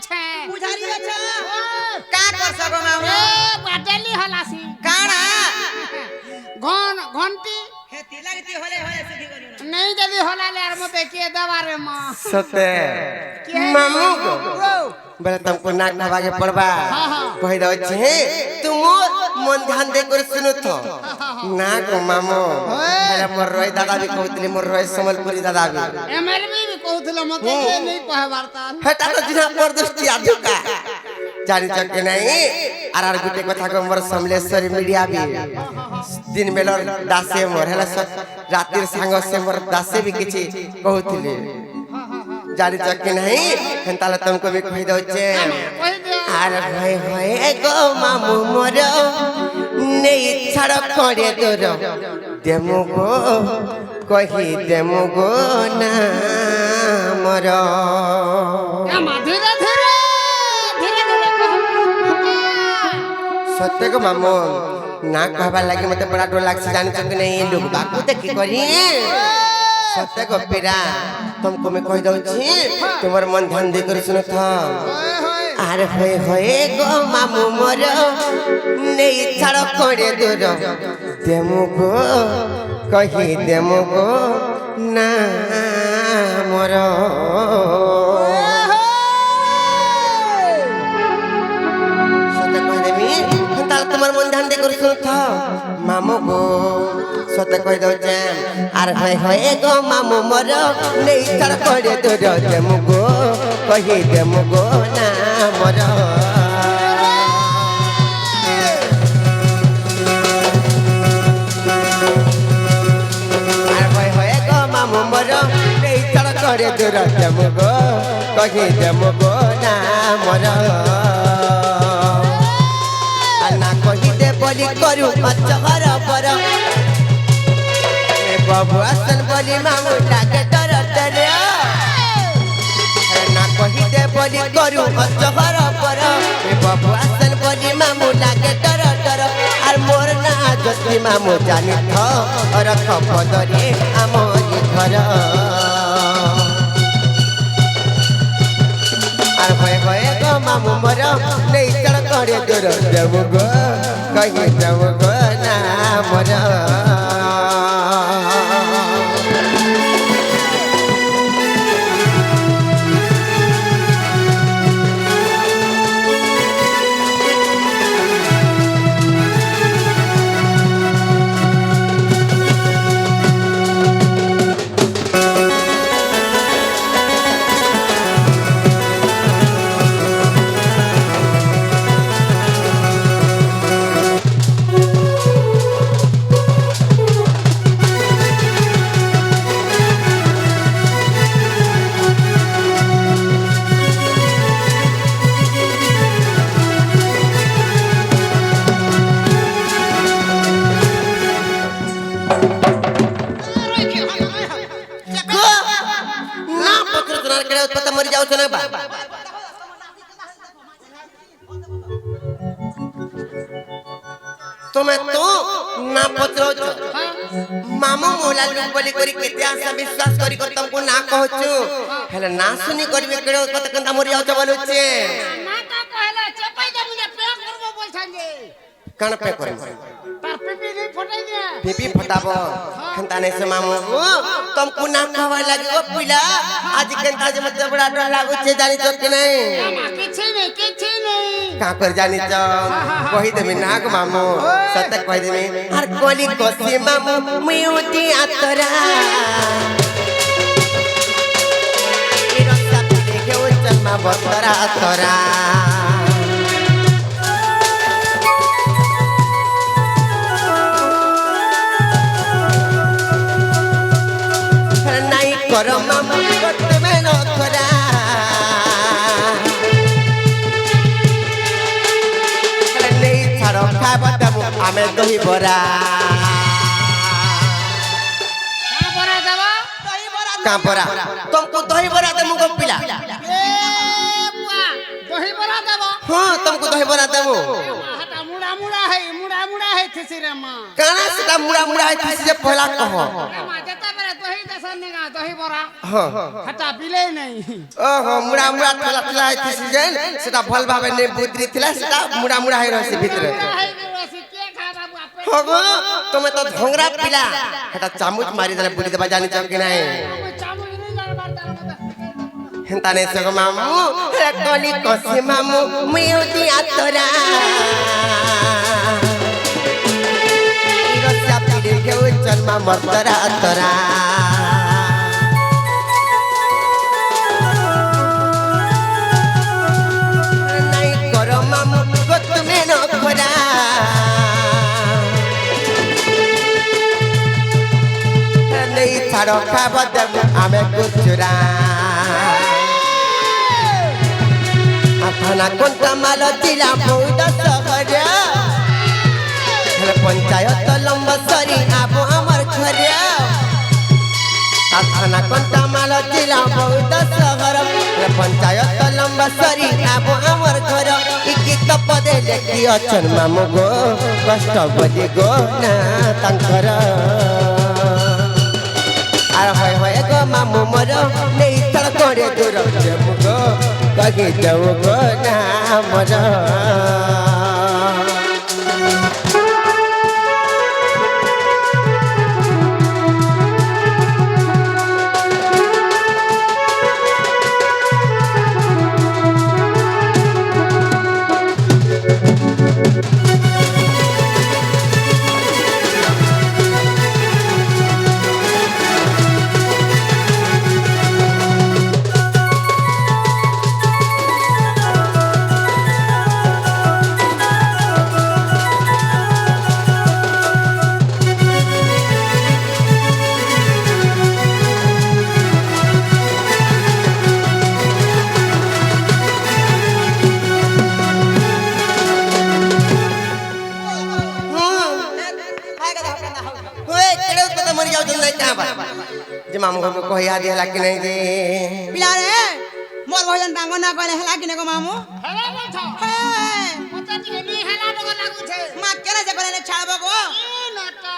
छे पुजारी अच्छा का कर सको मामू ए बाटेली हलासी काना घंटी हेती लगती होले होले सीधी करू नहीं जदी होला ले मते के दवारे मां सते मामू को बड़ा तुमको नाक नवा के पड़बा कहि दो छे तुम मन ध्यान दे कर सुनो तो ना को मामू हेला मोर रोय दादा भी कहतली मोर रोय समलपुरी दादा भी एमएलबी भी कहथलो मते के नहीं कहे वार्ता हेटा तो जिना पर दृष्टि आजुका जानि चके नहीं आर गुटे कथा को मोर समलेश्वरी मीडिया भी दिन बेलर दासे मोर हेला रातिर सांग से मोर दासे भी किछि कहतली जानि चके नहीं हेंताले तुमको भी कहि दो छे अरे भाई भाई गो मामू मोर नहीं छड़ करे तोर देमु गो कहि देमु गो ना मोर ए धीरे धीरे धीरे धीरे सत्य को मामू ना कहबा लगे मते बड़ा डर लागछ जानि चके नहीं लोग बाकू देखि करी सत्य को पीरा तुमको मैं कहि दो छी तुम्हार मन ध्यान दे कर सुनो था अरे होए होए गो मामू मोर नहीं छड़ करे दूर देमु गो कहि देमु गो ना मोर सत्य कहि देमी ताल तुम्हार मन ध्यान दे कर सुनो था मामू गो सत्य कहि दो जे अरे होए होए गो मामू मोर नहीं छड़ करे दूर देमु गो कहि देमु गो ना मोर करे दूर देमु गो कहि देमु गो ना मोर ना कहि दे बोली करू मचहर पर ए बाबू आसन बोली मामू लागे डर डर ना कहि दे बोली करू मचहर पर ए बाबू आसन बोली मामू लागे डर डर आर मोर ना जति मामू जानि थ रख पदरे आमोरी घर भय भय गो मामू मोर नहीं चढ़ करे दूर देमु गो कहि देमु गो ना मोर पता मर जाओ ना बा तुम्हें तो ना पत्रो मामू मोला लोग बोली करी केते आशा विश्वास करी को तुमको ना कहछु हेले ना सुनी करबे केड़ो पता कंदा मर जाओ बोलु छे ना का कहला चपाई दे मुझे पे करबो बोल छांजे कण पे करे तार पीपी नहीं फटाई दे पीपी फटाबो खंता नहीं से मामू तुमको ना कहवा लगे ओ पिला आज कंता जे मत बड़ा डर लागो छे जानी तो कि नहीं किछि नहीं का कर जानी तो कहि देबे नाग मामू सत्य कहि देबे आर कोली कोसी मामू मुउटी आतरा ई रस्ता पे देखे ओ जन्मा बतरा तरा नहीं करो मामू करते में न करा आमे दही बरा का बरा तुमको दही बरा दे मुगो पिला ए बुआ दही बरा देबो हां तुमको दही बरा देबो हटा मुड़ा है थिसी रे मां काना से मुड़ा है थिसी से पहला कहो मां जता बरे दही दसन निगा দহি বড়া হ্যাঁ হেটা বিলেই নাই ওহো মুড়া মুড়া ঠেলা ঠেলা হইতিস যেন সেটা ভাল ভাবে নে বুদ্রি থিলা সেটা মুড়া মুড়া হই রহিছে ভিতরে কে খা বাবু আপে হগো তুমি তো ঝংরা পিলা সেটা চামচ মারি দেলে বুড়ি দেবা জানি চাও কি নাই চামচ নেই জানবার তার মধ্যে হেন্তা নে সগো মামু হে কলি কসি মামু মিউতি আতরা ইরসা পিড়ে কেউ জন্ম মর্তরা আতরা নাই কর মামু গো তুমি নখরা নেই ছাড় খাব দেব আমি কুচুরা থানা কোনটা মাল জিলা বৌদ্ধ শহর পঞ্চায়েত লম্ব সরি আবো আমার ঘরে থানা কোনটা মাল জিলা বৌদ্ধ শহর পঞ্চায়েত লম্ব সরি আবো আমার ঘর গীত পদে লেখি অছন মামু গো কষ্ট বলি গো না তাঙ্কর আর হয় হয় গো মামু মোর নেই তড় করে দূর যাবো গো কহি যাও গো না মোর जे मामू को कहिया दिला कि नहीं जे पिला रे मोर भजन डांग ना कहले हला कि ने को मामू হেলা বলছ हे মতে টিকে নি হেলা ডগ লাগু ছে मा केना जे कहले छाड़बो गो ই নটা